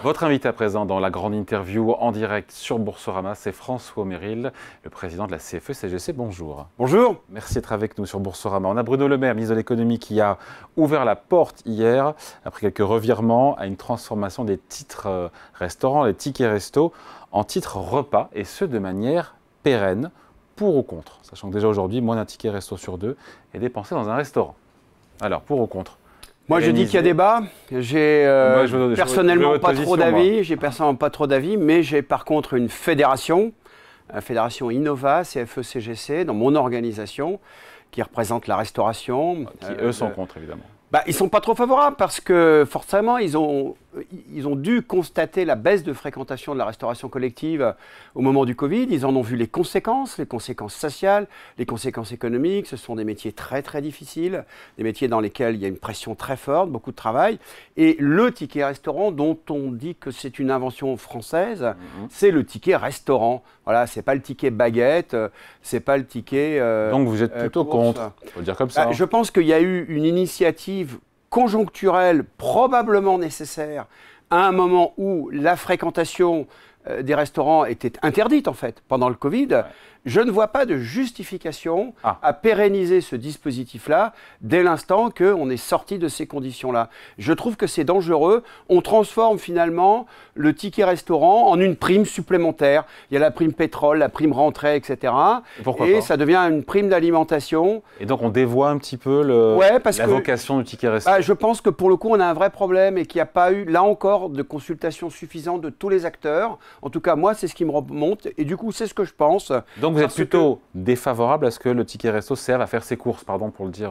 Votre invité à présent dans la grande interview en direct sur Boursorama, c'est François Merrill, le président de la CFE-CGC. Bonjour. Bonjour. Merci d'être avec nous sur Boursorama. On a Bruno Le Maire, ministre de l'économie, qui a ouvert la porte hier, après quelques revirements, à une transformation des titres restaurants, les tickets resto, en titres repas, et ce de manière pérenne, pour ou contre. Sachant que déjà aujourd'hui, moins d'un ticket resto sur deux est dépensé dans un restaurant. Alors, pour ou contre? Moi, je dis qu'il y a débat. J'ai personnellement pas trop d'avis. J'ai personnellement pas trop d'avis, mais j'ai par contre une fédération, la fédération Innova, CFE-CGC, dans mon organisation, qui représente la restauration. Qui, eux, sont contre, évidemment. Ils ne sont pas trop favorables parce que forcément, ils ont dû constater la baisse de fréquentation de la restauration collective au moment du Covid. Ils en ont vu les conséquences sociales, les conséquences économiques. Ce sont des métiers très très difficiles, des métiers dans lesquels il y a une pression très forte, beaucoup de travail. Et le ticket restaurant, dont on dit que c'est une invention française, c'est le ticket restaurant. Voilà, c'est pas le ticket baguette, c'est pas le ticket. Donc vous êtes plutôt contre, il faut le dire comme ça. Je pense qu'il y a eu une initiative conjoncturelle probablement nécessaire à un moment où la fréquentation des restaurants était interdite en fait pendant le Covid. Ouais. Je ne vois pas de justification à pérenniser ce dispositif-là dès l'instant qu'on est sorti de ces conditions-là. Je trouve que c'est dangereux. On transforme finalement le ticket restaurant en une prime supplémentaire. Il y a la prime pétrole, la prime rentrée, etc. Et ça devient une prime d'alimentation. Et donc on dévoie un petit peu la vocation du ticket restaurant. Je pense que pour le coup, on a un vrai problème et qu'il n'y a pas eu, là encore, de consultation suffisante de tous les acteurs. En tout cas, moi, c'est ce qui me remonte. Et du coup, c'est ce que je pense. Donc vous êtes plutôt défavorable à ce que le ticket resto serve à faire ses courses, pardon pour le dire.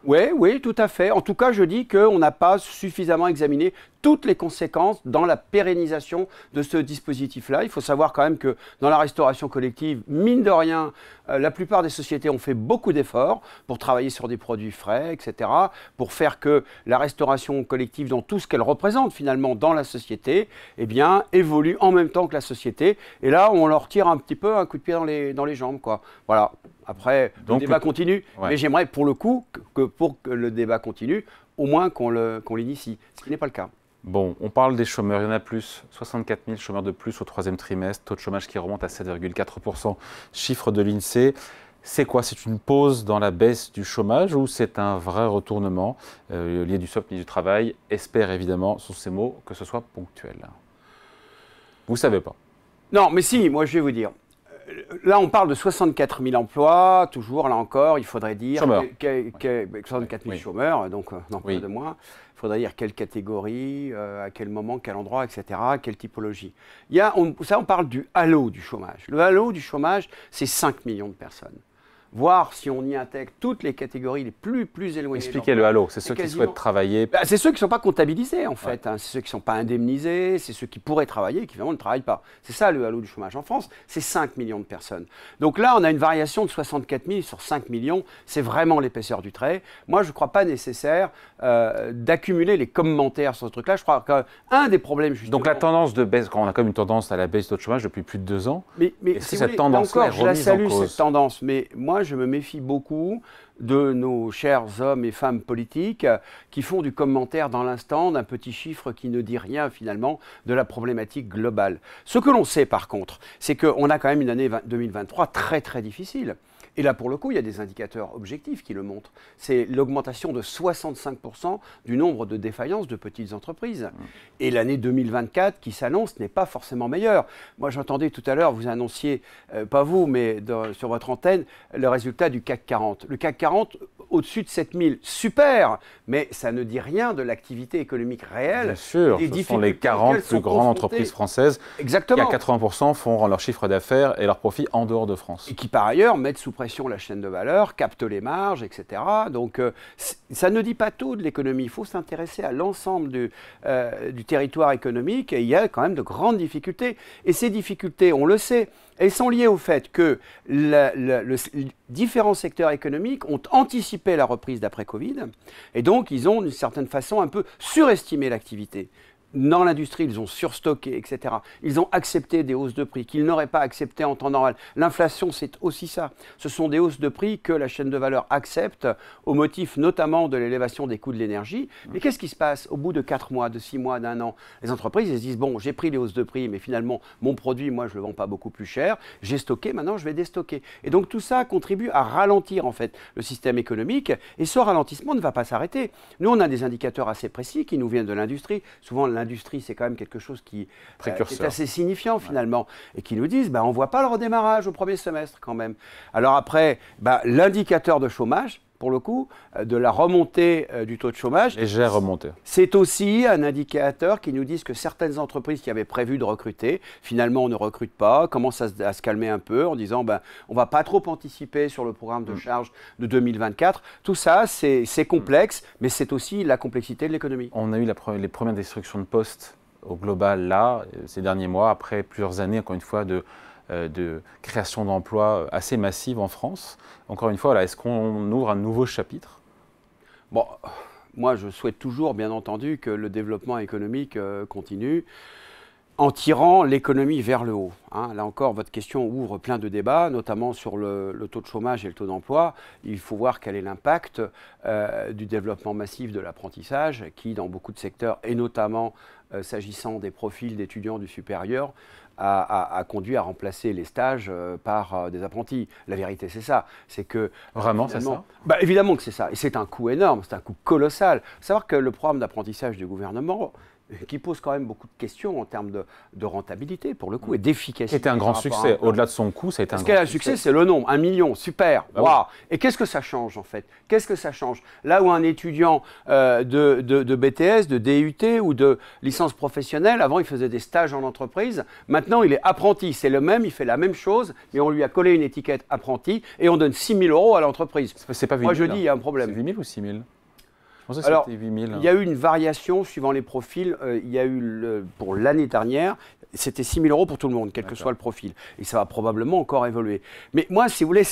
Oui, tout à fait. En tout cas, je dis qu'on n'a pas suffisamment examiné toutes les conséquences dans la pérennisation de ce dispositif-là. Il faut savoir quand même que dans la restauration collective, mine de rien, la plupart des sociétés ont fait beaucoup d'efforts pour travailler sur des produits frais, etc., pour faire que la restauration collective, dans tout ce qu'elle représente finalement dans la société, évolue en même temps que la société. Et là, on leur tire un petit peu un coup de pied dans les jambes, quoi. Voilà. Après, le débat continue, mais j'aimerais pour le coup que pour que le débat continue, au moins qu'on l'initie, ce qui n'est pas le cas. Bon, on parle des chômeurs, il y en a plus, 64 000 chômeurs de plus au troisième trimestre, taux de chômage qui remonte à 7,4%, chiffre de l'INSEE. C'est quoi? C'est une pause dans la baisse du chômage ou c'est un vrai retournement? Lié du SOP, du travail, espère évidemment, sous ces mots, que ce soit ponctuel. Vous ne savez pas? Non, mais si, moi je vais vous dire. Là, on parle de 64 000 emplois, toujours, là encore, il faudrait dire... 64 000 chômeurs, donc non, pas de moins. Il faudrait dire quelle catégorie, à quel moment, quel endroit, etc., quelle typologie. On parle du halo du chômage. Le halo du chômage, c'est 5 millions de personnes. Voir si on y intègre toutes les catégories les plus éloignées. Expliquez le halo, c'est ceux qui souhaitent travailler. C'est ceux qui ne sont pas comptabilisés en fait, c'est ceux qui ne sont pas indemnisés, c'est ceux qui pourraient travailler et qui finalement ne travaillent pas. C'est ça le halo du chômage en France, c'est 5 millions de personnes. Donc là, on a une variation de 64 000 sur 5 millions, c'est vraiment l'épaisseur du trait. Moi, je ne crois pas nécessaire d'accumuler les commentaires sur ce truc-là. Je crois qu'un des problèmes justement... Donc la tendance de baisse, quand on a comme une tendance à la baisse du taux de chômage depuis plus de 2 ans, est-ce que cette tendance-là est remise en cause? Je la salue cette tendance, mais moi, je me méfie beaucoup de nos chers hommes et femmes politiques qui font du commentaire dans l'instant d'un petit chiffre qui ne dit rien finalement de la problématique globale. Ce que l'on sait par contre, c'est qu'on a quand même une année 2023 très très difficile. Et là, pour le coup, il y a des indicateurs objectifs qui le montrent. C'est l'augmentation de 65% du nombre de défaillances de petites entreprises. Et l'année 2024 qui s'annonce n'est pas forcément meilleure. Moi, j'entendais tout à l'heure, vous annonciez, pas vous, mais sur votre antenne, le résultat du CAC 40. Le CAC 40, au-dessus de 7000, super, mais ça ne dit rien de l'activité économique réelle. Bien sûr, ce sont les 40 plus grandes entreprises françaises qui, à 80%, font leur chiffre d'affaires et leurs profits en dehors de France. Et qui, par ailleurs, mettent sous pression la chaîne de valeur, captent les marges, etc. Donc, ça ne dit pas tout de l'économie. Il faut s'intéresser à l'ensemble du territoire économique et il y a quand même de grandes difficultés. Et ces difficultés, on le sait, elles sont liées au fait que différents secteurs économiques ont anticipé la reprise d'après Covid et donc ils ont d'une certaine façon un peu surestimé l'activité. dans l'industrie, ils ont surstocké, etc. Ils ont accepté des hausses de prix qu'ils n'auraient pas acceptées en temps normal. L'inflation, c'est aussi ça. Ce sont des hausses de prix que la chaîne de valeur accepte au motif notamment de l'élévation des coûts de l'énergie. Mais qu'est-ce qui se passe au bout de 4 mois, de 6 mois, d'1 an? Les entreprises, elles se disent, bon, j'ai pris les hausses de prix, mais finalement, mon produit, moi, je ne le vends pas beaucoup plus cher. J'ai stocké, maintenant, je vais déstocker. Et donc, tout ça contribue à ralentir, en fait, le système économique. Et ce ralentissement ne va pas s'arrêter. Nous, on a des indicateurs assez précis qui nous viennent de l'industrie. Souvent, l'industrie, c'est quand même quelque chose qui est assez signifiant finalement, et qui nous disent, on ne voit pas le redémarrage au premier semestre quand même. Alors après, l'indicateur de chômage, pour le coup, de la remontée du taux de chômage. Légère remontée. C'est aussi un indicateur qui nous dit que certaines entreprises qui avaient prévu de recruter, finalement on ne recrute pas, commencent à se calmer un peu en disant on ne va pas trop anticiper sur le programme de charge de 2024. Tout ça, c'est complexe, mais c'est aussi la complexité de l'économie. On a eu les premières destructions de postes au global là, ces derniers mois, après plusieurs années, encore une fois, de création d'emplois assez massive en France. Encore une fois, est-ce qu'on ouvre un nouveau chapitre? Bon, moi je souhaite toujours, bien entendu, que le développement économique continue en tirant l'économie vers le haut. Là encore, votre question ouvre plein de débats, notamment sur le taux de chômage et le taux d'emploi. Il faut voir quel est l'impact du développement massif de l'apprentissage, qui, dans beaucoup de secteurs, et notamment s'agissant des profils d'étudiants du supérieur, a conduit à remplacer les stages par des apprentis. La vérité, c'est ça. C'est que vraiment, c'est ça? Évidemment que c'est ça. Et c'est un coût énorme, c'est un coût colossal. Il faut savoir que le programme d'apprentissage du gouvernement, qui pose quand même beaucoup de questions en termes de rentabilité, pour le coup, et d'efficacité. C'était un grand succès. Au-delà de son coût, ça a été un grand succès. Ce qui a un succès, c'est le nombre. 1 million, super. Wow. Et qu'est-ce que ça change, en fait? Qu'est-ce que ça change? Là où un étudiant de BTS, de DUT ou de licence professionnelle, avant, il faisait des stages en entreprise. Maintenant, il est apprenti. C'est le même, il fait la même chose, mais on lui a collé une étiquette apprenti et on donne 6 000 € à l'entreprise. C'est pas 8 000. Moi, je dis, il y a un problème. C'est 8 000 ou 6 000? Alors, il y a eu une variation suivant les profils. Il y a eu, pour l'année dernière, c'était 6 000 € pour tout le monde, quel que soit le profil. Et ça va probablement encore évoluer. Mais moi, si vous voulez,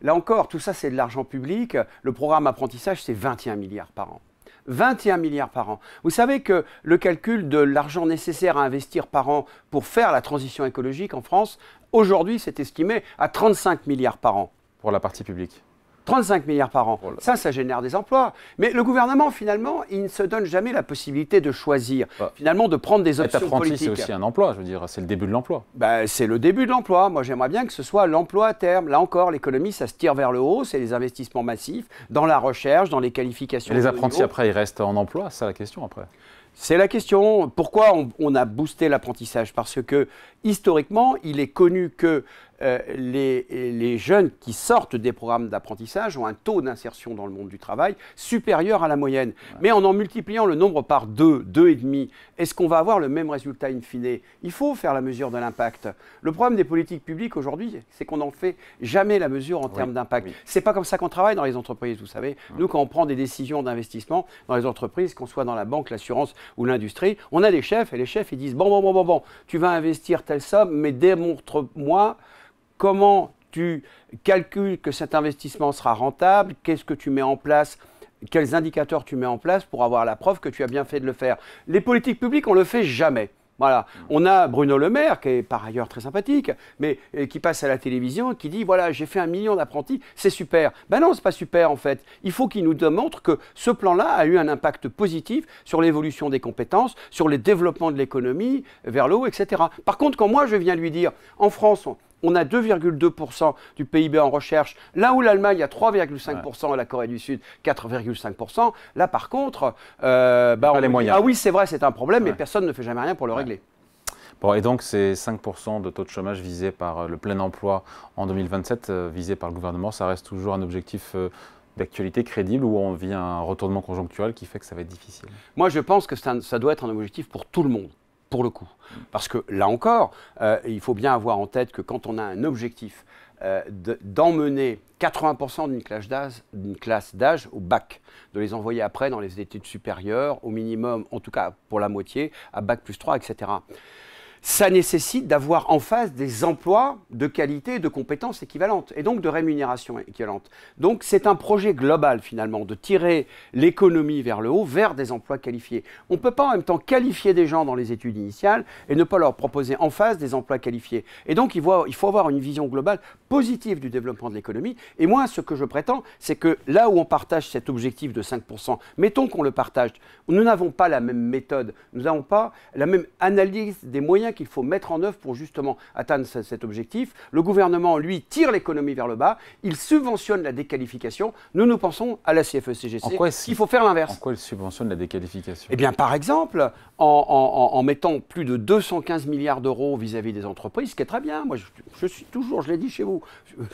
là encore, tout ça, c'est de l'argent public. Le programme apprentissage, c'est 21 milliards par an. 21 milliards par an. Vous savez que le calcul de l'argent nécessaire à investir par an pour faire la transition écologique en France, aujourd'hui, c'est estimé à 35 milliards par an. Pour la partie publique. 35 milliards par an. Ça génère des emplois. Mais le gouvernement, finalement, il ne se donne jamais la possibilité de choisir, finalement, de prendre des options politiques. C'est aussi un emploi, je veux dire, c'est le début de l'emploi. C'est le début de l'emploi. Moi, j'aimerais bien que ce soit l'emploi à terme. Là encore, l'économie, ça se tire vers le haut, c'est les investissements massifs dans la recherche, dans les qualifications. Et les apprentis, après, ils restent en emploi, c'est ça la question, après? C'est la question. Pourquoi on a boosté l'apprentissage? Parce que, historiquement, il est connu que les jeunes qui sortent des programmes d'apprentissage ont un taux d'insertion dans le monde du travail supérieur à la moyenne. Mais en multipliant le nombre par 2, 2,5, est-ce qu'on va avoir le même résultat in fine? Il faut faire la mesure de l'impact. Le problème des politiques publiques aujourd'hui, c'est qu'on n'en fait jamais la mesure en termes d'impact. C'est pas comme ça qu'on travaille dans les entreprises, vous savez. Nous, quand on prend des décisions d'investissement dans les entreprises, qu'on soit dans la banque, l'assurance ou l'industrie, on a des chefs et les chefs, ils disent bon, tu vas investir telle somme, mais démontre-moi comment tu calcules que cet investissement sera rentable, qu'est-ce que tu mets en place, quels indicateurs tu mets en place pour avoir la preuve que tu as bien fait de le faire. Les politiques publiques, on ne le fait jamais. Voilà. On a Bruno Le Maire, qui est par ailleurs très sympathique, mais qui passe à la télévision, qui dit, voilà, j'ai fait 1 million d'apprentis, c'est super. Ben non, c'est pas super en fait. Il faut qu'il nous démontre que ce plan-là a eu un impact positif sur l'évolution des compétences, sur le développement de l'économie vers le haut, etc. Par contre, quand moi je viens lui dire, en France, on a 2,2% du PIB en recherche, là où l'Allemagne a 3,5% et la Corée du Sud 4,5%. Là, par contre, les moyens. Ah oui, c'est vrai, c'est un problème, mais personne ne fait jamais rien pour le régler. Bon, et donc, ces 5% de taux de chômage visés par le plein emploi en 2027, visés par le gouvernement, ça reste toujours un objectif d'actualité crédible ou on vit un retournement conjoncturel qui fait que ça va être difficile? Moi, je pense que ça doit être un objectif pour tout le monde. Pour le coup. Parce que là encore, il faut bien avoir en tête que quand on a un objectif d'emmener 80% d'une classe d'âge au bac, de les envoyer après dans les études supérieures, au minimum, en tout cas pour la moitié, à bac plus 3, etc. ça nécessite d'avoir en face des emplois de qualité et de compétences équivalentes, et donc de rémunération équivalente. Donc c'est un projet global finalement, de tirer l'économie vers le haut, vers des emplois qualifiés. On ne peut pas en même temps qualifier des gens dans les études initiales et ne pas leur proposer en face des emplois qualifiés. Et donc il faut avoir une vision globale positive du développement de l'économie. Et moi, ce que je prétends, c'est que là où on partage cet objectif de 5%, mettons qu'on le partage, nous n'avons pas la même méthode, nous n'avons pas la même analyse des moyens qu'il faut mettre en œuvre pour justement atteindre cet objectif. Le gouvernement, lui, tire l'économie vers le bas, il subventionne la déqualification. Nous pensons à la CFE-CGC qu'il faut faire l'inverse. En quoi il subventionne la déqualification? Eh bien, par exemple, en mettant plus de 215 milliards d'euros vis-à-vis des entreprises, ce qui est très bien. Moi, je suis toujours, je l'ai dit chez vous,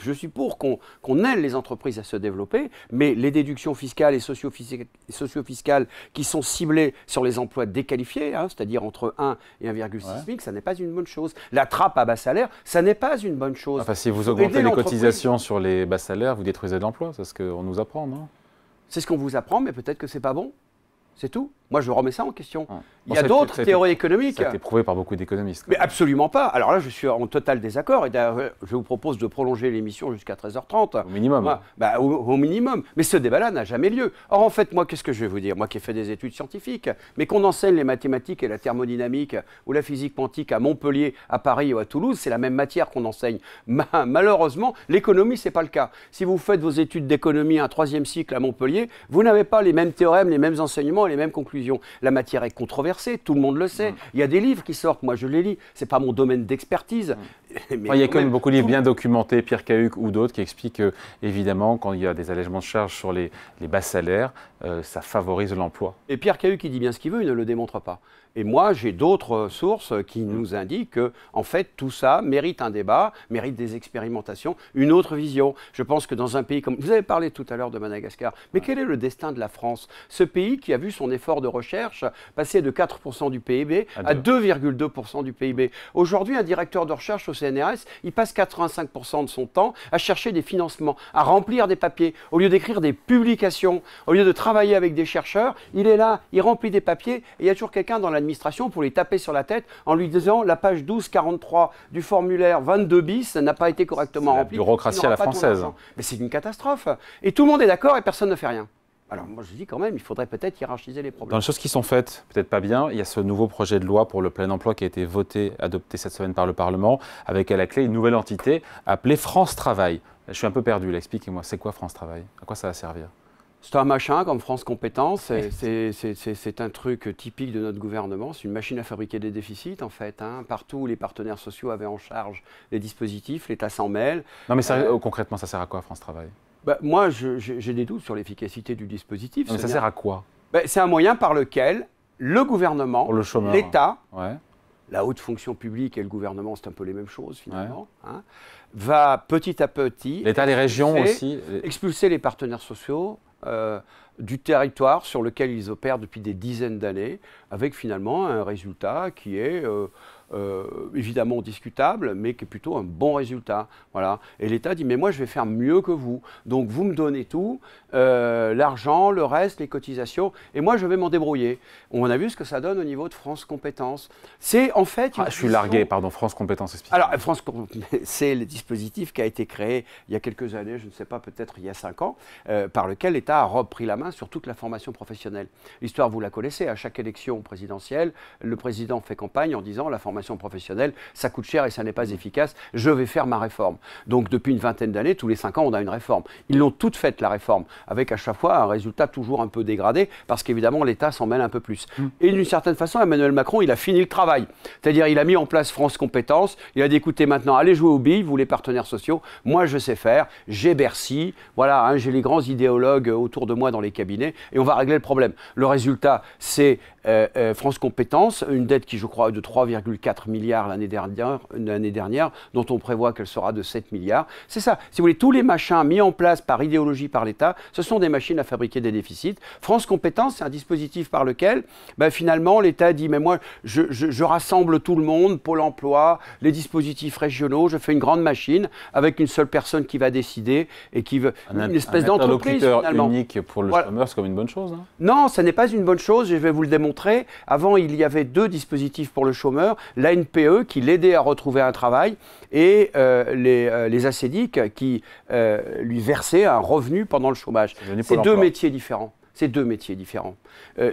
je suis pour qu'on aide les entreprises à se développer, mais les déductions fiscales et socio-fiscales qui sont ciblées sur les emplois déqualifiés, hein, c'est-à-dire entre 1 et 1,6 SMIC, ça n'est pas une bonne chose. La trappe à bas salaire, ça n'est pas une bonne chose. Enfin, si vous augmentez les cotisations sur les bas salaires, vous détruisez de l'emploi, c'est ce qu'on nous apprend, non? C'est ce qu'on vous apprend, mais peut-être que c'est pas bon. C'est tout. Moi, je remets ça en question. Il y a d'autres théories économiques. Ça a été prouvé par beaucoup d'économistes. Mais absolument pas. Alors là, je suis en total désaccord. Et d'ailleurs, je vous propose de prolonger l'émission jusqu'à 13h30. Au minimum. Au minimum. Mais ce débat-là n'a jamais lieu. Or, en fait, moi, qu'est-ce que je vais vous dire? Moi qui ai fait des études scientifiques, mais qu'on enseigne les mathématiques et la thermodynamique ou la physique quantique à Montpellier, à Paris ou à Toulouse, c'est la même matière qu'on enseigne. Malheureusement, l'économie, c'est pas le cas. Si vous faites vos études d'économie un 3e cycle à Montpellier, vous n'avez pas les mêmes théorèmes, les mêmes enseignements et les mêmes conclusions. La matière est controversée, tout le monde le sait. Il y a des livres qui sortent, moi je les lis, c'est pas mon domaine d'expertise. Il y a quand même beaucoup de livres bien documentés, Pierre Cahuc ou d'autres, qui expliquent que, évidemment, quand il y a des allègements de charges sur les bas salaires, ça favorise l'emploi. Et Pierre Cahuc, il dit bien ce qu'il veut, il ne le démontre pas. Et moi, j'ai d'autres sources qui nous indiquent que, en fait, tout ça mérite un débat, mérite des expérimentations, une autre vision. Je pense que dans un pays comme... Vous avez parlé tout à l'heure de Madagascar, mais quel est le destin de la France? Ce pays qui a vu son effort de recherche passer de 4% du PIB à 2,2% du PIB. Aujourd'hui, un directeur de recherche au CNRS, il passe 85% de son temps à chercher des financements, à remplir des papiers. Au lieu d'écrire des publications, au lieu de travailler avec des chercheurs, il est là, il remplit des papiers, et il y a toujours quelqu'un dans l'administration pour lui taper sur la tête en lui disant la page 1243 du formulaire 22 bis n'a pas été correctement remplie. La bureaucratie à la française. Mais c'est une catastrophe. Et tout le monde est d'accord et personne ne fait rien. Alors moi je dis quand même, il faudrait peut-être hiérarchiser les problèmes. Dans les choses qui sont faites, peut-être pas bien, il y a ce nouveau projet de loi pour le plein emploi qui a été voté, adopté cette semaine par le Parlement, avec à la clé une nouvelle entité appelée France Travail. Je suis un peu perdu là, expliquez-moi, c'est quoi France Travail? À quoi ça va servir? C'est un machin comme France Compétences, c'est un truc typique de notre gouvernement, c'est une machine à fabriquer des déficits en fait. Hein. Partout où les partenaires sociaux avaient en charge les dispositifs, l'État s'en mêle. Non mais concrètement, ça sert à quoi France Travail? Moi, j'ai des doutes sur l'efficacité du dispositif. Mais ça sert à quoi? C'est un moyen par lequel le gouvernement, l'État, la haute fonction publique et le gouvernement, c'est un peu les mêmes choses finalement, hein, va petit à petit... L'État, les régions aussi expulser les partenaires sociaux du territoire sur lequel ils opèrent depuis des dizaines d'années, avec finalement un résultat qui est évidemment discutable, mais qui est plutôt un bon résultat. Voilà. Et l'État dit, mais moi je vais faire mieux que vous, donc vous me donnez tout, l'argent, le reste, les cotisations, et moi je vais m'en débrouiller. On a vu ce que ça donne au niveau de France Compétences. C'est en fait... je suis largué, pardon, France Compétences, explique. Alors, c'est le dispositif qui a été créé il y a quelques années, je ne sais pas, peut-être il y a 5 ans, par lequel l'État a repris la main sur toute la formation professionnelle. L'histoire, vous la connaissez, à chaque élection présidentielle, le président fait campagne en disant la formation professionnelle, ça coûte cher et ça n'est pas efficace, je vais faire ma réforme. Donc depuis une vingtaine d'années, tous les 5 ans, on a une réforme. Ils l'ont toute faite, la réforme, avec à chaque fois un résultat toujours un peu dégradé, parce qu'évidemment, l'État s'en mêle un peu plus. Et d'une certaine façon, Emmanuel Macron, il a fini le travail. C'est-à-dire, il a mis en place France Compétences, il a dit, écoutez, maintenant, allez jouer aux billes, vous les partenaires sociaux, moi je sais faire, j'ai Bercy, voilà, hein, j'ai les grands idéologues autour de moi dans les cabinets, et on va régler le problème. Le résultat, c'est France Compétences, une dette qui, je crois, est de 3,4 milliards l'année dernière, dont on prévoit qu'elle sera de 7 milliards. C'est ça. Si vous voulez, tous les machins mis en place par idéologie par l'État, ce sont des machines à fabriquer des déficits. France Compétences, c'est un dispositif par lequel, finalement, l'État dit, mais moi, je rassemble tout le monde, Pôle emploi, les dispositifs régionaux, je fais une grande machine avec une seule personne qui va décider et qui veut... Une espèce d'entreprise, finalement. Unique pour le chômeur, c'est comme une bonne chose, hein? Non, ça n'est pas une bonne chose, et je vais vous le démontrer démontré. Avant, il y avait 2 dispositifs pour le chômeur, l'ANPE qui l'aidait à retrouver un travail et les ACEDIC qui lui versaient un revenu pendant le chômage. C'est 2 métiers différents. C'est 2 métiers différents.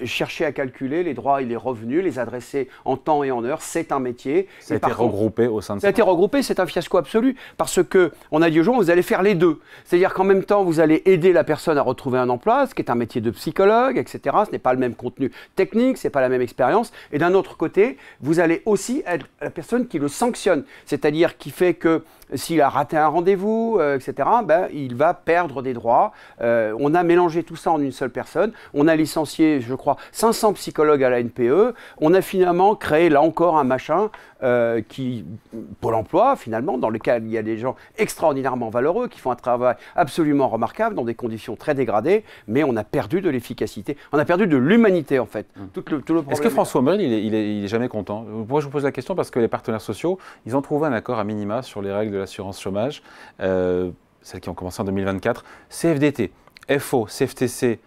Chercher à calculer les droits et les revenus, les adresser en temps et en heure, c'est un métier. Ça a été regroupé au sein de ça. Ça a été regroupé, c'est un fiasco absolu. Parce qu'on a dit aux gens, vous allez faire les 2. C'est-à-dire qu'en même temps, vous allez aider la personne à retrouver un emploi, ce qui est un métier de psychologue, etc. Ce n'est pas le même contenu technique, ce n'est pas la même expérience. Et d'un autre côté, vous allez aussi être la personne qui le sanctionne. C'est-à-dire qui fait que s'il a raté un rendez-vous, etc., ben, il va perdre des droits. On a mélangé tout ça en une seule personne. On a licencié, je crois, 500 psychologues à la NPE. On a finalement créé, là encore, un machin Pôle emploi, finalement, dans lequel il y a des gens extraordinairement valeureux qui font un travail absolument remarquable dans des conditions très dégradées, mais on a perdu de l'efficacité. On a perdu de l'humanité, en fait. Tout le problème. Est-ce que François Morel, il est jamais content? Pourquoi je vous pose la question? Parce que les partenaires sociaux, ils ont trouvé un accord à minima sur les règles de l'assurance chômage, celles qui ont commencé en 2024. CFDT, FO, CFTC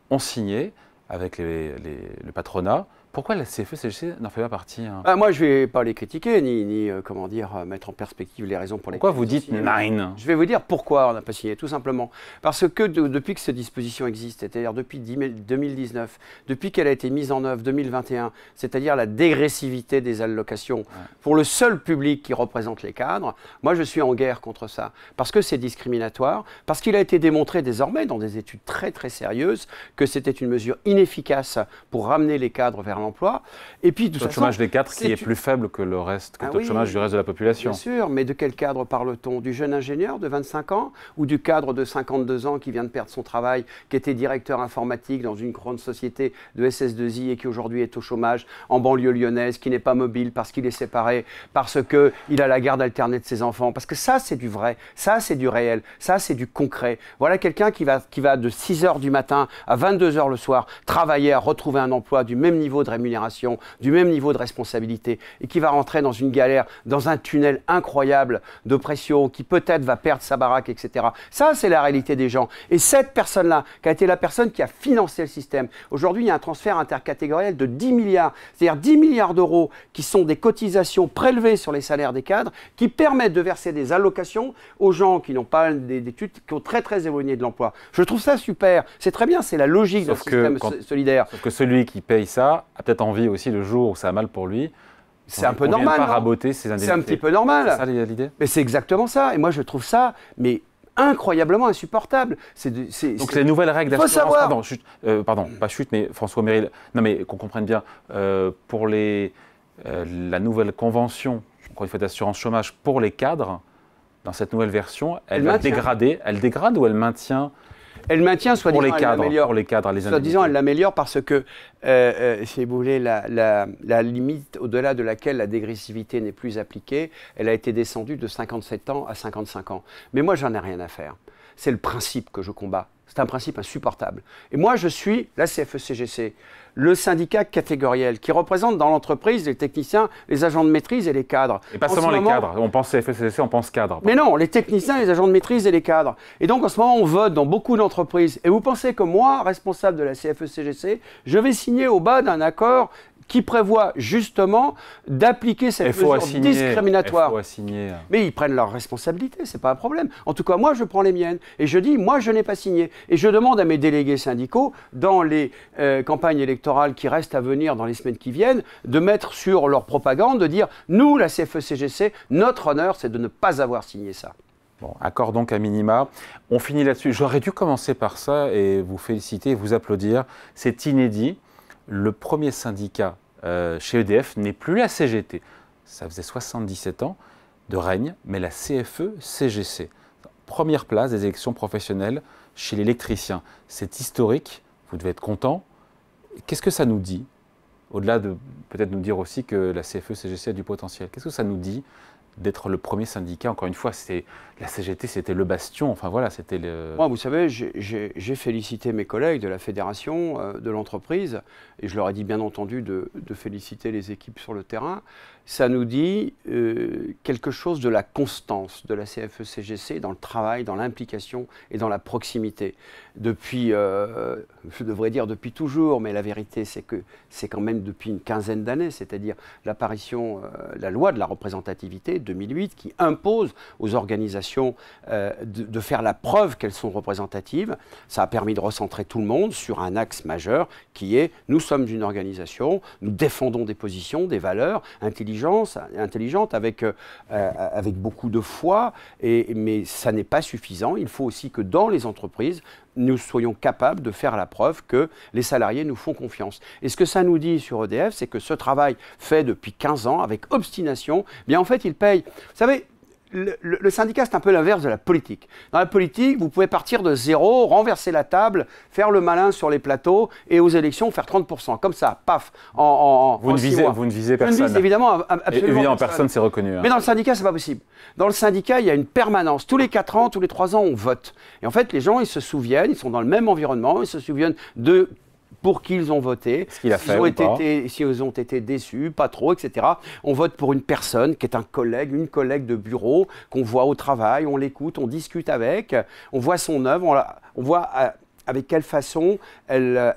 ont signé avec le patronat. Pourquoi la CFE-CGC n'en fait pas partie Moi, je ne vais pas les critiquer, ni comment dire, mettre en perspective les raisons pour lesquelles. Pourquoi vous dites nine? Je vais vous dire pourquoi on n'a pas signé, tout simplement. Parce que depuis que cette disposition existe, c'est-à-dire depuis 2019, depuis qu'elle a été mise en œuvre 2021, c'est-à-dire la dégressivité des allocations pour le seul public qui représente les cadres, moi je suis en guerre contre ça. Parce que c'est discriminatoire, parce qu'il a été démontré désormais dans des études très très sérieuses que c'était une mesure inefficace pour ramener les cadres vers l'emploi. Et puis, le chômage des cadres qui est plus faible que le reste, que le chômage du reste de la population. Bien sûr, mais de quel cadre parle-t-on? Du jeune ingénieur de 25 ans ou du cadre de 52 ans qui vient de perdre son travail, qui était directeur informatique dans une grande société de SS2I et qui aujourd'hui est au chômage en banlieue lyonnaise, qui n'est pas mobile parce qu'il est séparé, parce qu'il a la garde alternée de ses enfants? Parce que ça, c'est du vrai, ça, c'est du réel, ça, c'est du concret. Voilà quelqu'un qui va de 6 h du matin à 22 h le soir travailler à retrouver un emploi du même niveau de rémunération, du même niveau de responsabilité, et qui va rentrer dans une galère, dans un tunnel incroyable d'oppression, qui peut-être va perdre sa baraque, etc. Ça, c'est la réalité des gens. Et cette personne-là, qui a été la personne qui a financé le système, aujourd'hui, il y a un transfert intercatégoriel de 10 milliards, c'est-à-dire 10 milliards d'euros qui sont des cotisations prélevées sur les salaires des cadres, qui permettent de verser des allocations aux gens qui n'ont pas d'études, qui sont très très éloignés de l'emploi. Je trouve ça super. C'est très bien, c'est la logique d'un système solidaire. Sauf que celui qui paye ça a peut-être envie aussi le jour où ça a mal pour lui. C'est un peu normal. Pas raboter ses indemnités. C'est un petit peu normal. C'est ça l'idée. Mais c'est exactement ça. Et moi, je trouve ça, mais incroyablement insupportable. Donc les nouvelles règles d'assurance. Pardon, pas chute, mais François Morel. Non, mais qu'on comprenne bien. Pour la nouvelle convention, encore une fois, d'assurance chômage pour les cadres, dans cette nouvelle version, elle va dégrader. Elle dégrade ou elle maintient? Elle maintient, soi-disant, pour les cadres, les soi-disant, elle l'améliore parce que, si vous voulez, la limite au-delà de laquelle la dégressivité n'est plus appliquée, elle a été descendue de 57 ans à 55 ans. Mais moi, j'en ai rien à faire. C'est le principe que je combats. C'est un principe insupportable. Et moi, je suis la CFE-CGC, le syndicat catégoriel qui représente dans l'entreprise les techniciens, les agents de maîtrise et les cadres. Et pas seulement les cadres. On pense CFE-CGC, on pense cadres. Mais non, les techniciens, les agents de maîtrise et les cadres. Et donc, en ce moment, on vote dans beaucoup d'entreprises. Et vous pensez que moi, responsable de la CFE-CGC, je vais signer au bas d'un accord qui prévoit justement d'appliquer cette mesure discriminatoire. Mais ils prennent leurs responsabilités, c'est pas un problème. En tout cas, moi, je prends les miennes et je dis, moi, je n'ai pas signé. Et je demande à mes délégués syndicaux, dans les campagnes électorales qui restent à venir dans les semaines qui viennent, de mettre sur leur propagande, de dire, nous, la CFE-CGC, notre honneur, c'est de ne pas avoir signé ça. Bon, accord donc à minima. On finit là-dessus. J'aurais dû commencer par ça et vous féliciter et vous applaudir. C'est inédit. Le premier syndicat chez EDF n'est plus la CGT. Ça faisait 77 ans de règne, mais la CFE-CGC. Première place des élections professionnelles chez l'électricien. C'est historique, vous devez être content. Qu'est-ce que ça nous dit? Au-delà de peut-être nous dire aussi que la CFE-CGC a du potentiel. Qu'est-ce que ça nous dit d'être le premier syndicat? Encore une fois, la CGT, c'était le bastion. Enfin voilà, c'était le... Moi, vous savez, j'ai félicité mes collègues de la fédération, de l'entreprise, et je leur ai dit bien entendu de féliciter les équipes sur le terrain. ça nous dit quelque chose de la constance de la CFE-CGC dans le travail, dans l'implication et dans la proximité. Depuis, je devrais dire depuis toujours, mais la vérité c'est que c'est quand même depuis une quinzaine d'années, c'est-à-dire l'apparition, la loi de la représentativité 2008 qui impose aux organisations de faire la preuve qu'elles sont représentatives. Ça a permis de recentrer tout le monde sur un axe majeur qui est nous sommes une organisation, nous défendons des positions, des valeurs intelligentes avec beaucoup de foi, mais ça n'est pas suffisant. Il faut aussi que dans les entreprises, nous soyons capables de faire la preuve que les salariés nous font confiance. Et ce que ça nous dit sur EDF, c'est que ce travail fait depuis 15 ans, avec obstination, eh bien en fait, il paye. Vous savez, le syndicat, c'est un peu l'inverse de la politique. Dans la politique, vous pouvez partir de zéro, renverser la table, faire le malin sur les plateaux et aux élections faire 30%. Comme ça, paf, vous ne visez personne. Je ne vise évidemment absolument évidemment, personne s'est reconnu. Hein. Mais dans le syndicat, c'est pas possible. Dans le syndicat, il y a une permanence. Tous les 4 ans, tous les 3 ans, on vote. Et en fait, les gens, ils se souviennent, ils sont dans le même environnement, ils se souviennent de pour qui ils ont voté, s'ils ont été déçus, pas trop, etc. On vote pour une personne qui est une collègue de bureau, qu'on voit au travail, on l'écoute, on discute avec, on voit son œuvre, on voit avec quelle façon elle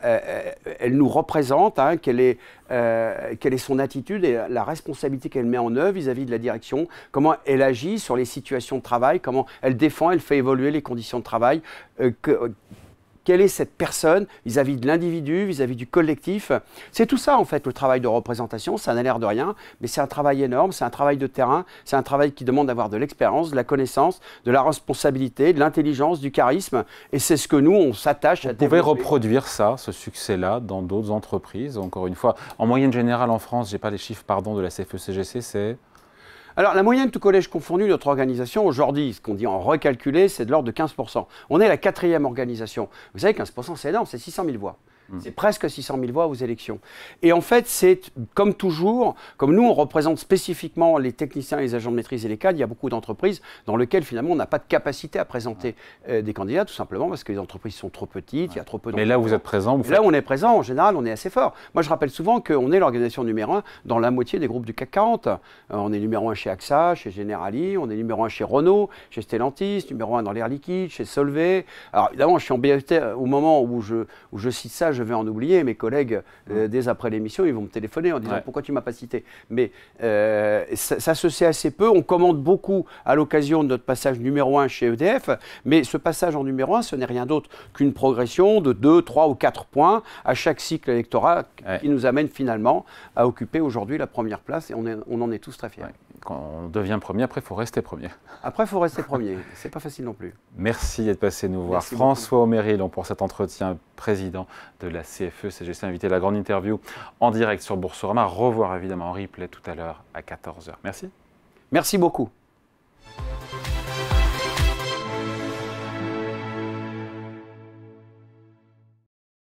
nous représente, hein, quelle est son attitude et la responsabilité qu'elle met en œuvre vis-à-vis de la direction, comment elle agit sur les situations de travail, comment elle défend, elle fait évoluer les conditions de travail, quelle est cette personne vis-à-vis de l'individu, vis-à-vis du collectif. C'est tout ça, en fait, le travail de représentation. Ça n'a l'air de rien, mais c'est un travail énorme, c'est un travail de terrain, c'est un travail qui demande d'avoir de l'expérience, de la connaissance, de la responsabilité, de l'intelligence, du charisme. Et c'est ce que nous, on s'attache à développer. Vous pouvez reproduire ça, ce succès-là, dans d'autres entreprises. Encore une fois, en moyenne générale en France, je n'ai pas les chiffres, de la CFE-CGC, c'est... Alors, la moyenne, tout collège confondu, notre organisation, aujourd'hui, ce qu'on dit en recalculé, c'est de l'ordre de 15%. On est la 4e organisation. Vous savez, 15%, c'est énorme, c'est 600 000 voix. C'est presque 600 000 voix aux élections. Et en fait, c'est comme toujours, comme nous, on représente spécifiquement les techniciens, les agents de maîtrise et les cadres, il y a beaucoup d'entreprises dans lesquelles, finalement, on n'a pas de capacité à présenter des candidats, tout simplement parce que les entreprises sont trop petites, il y a trop peu d'entreprises. Mais là, vous êtes présent. Là où on est présent, en général, on est assez fort. Moi, je rappelle souvent qu'on est l'organisation numéro 1 dans la moitié des groupes du CAC 40. On est numéro 1 chez AXA, chez Generali, on est numéro 1 chez Renault, chez Stellantis, numéro 1 dans l'Air Liquide, chez Solvay. Alors, évidemment, je suis en BFT au moment où je cite ça, je vais en oublier. Mes collègues, dès après l'émission, ils vont me téléphoner en disant pourquoi tu ne m'as pas cité. Mais ça se sait assez peu. On commande beaucoup à l'occasion de notre passage numéro 1 chez EDF. Mais ce passage en numéro 1, ce n'est rien d'autre qu'une progression de 2, 3 ou 4 points à chaque cycle électoral qui nous amène finalement à occuper aujourd'hui la première place. Et on en est tous très fiers. Ouais. Quand on devient premier, après, il faut rester premier. Après, il faut rester premier. C'est pas facile non plus. Merci d'être passé nous voir. Merci François Aumery, pour cet entretien, président de la CFE-CGC, invité à la grande interview en direct sur Boursorama. Revoir évidemment en replay tout à l'heure à 14h. Merci. Merci beaucoup.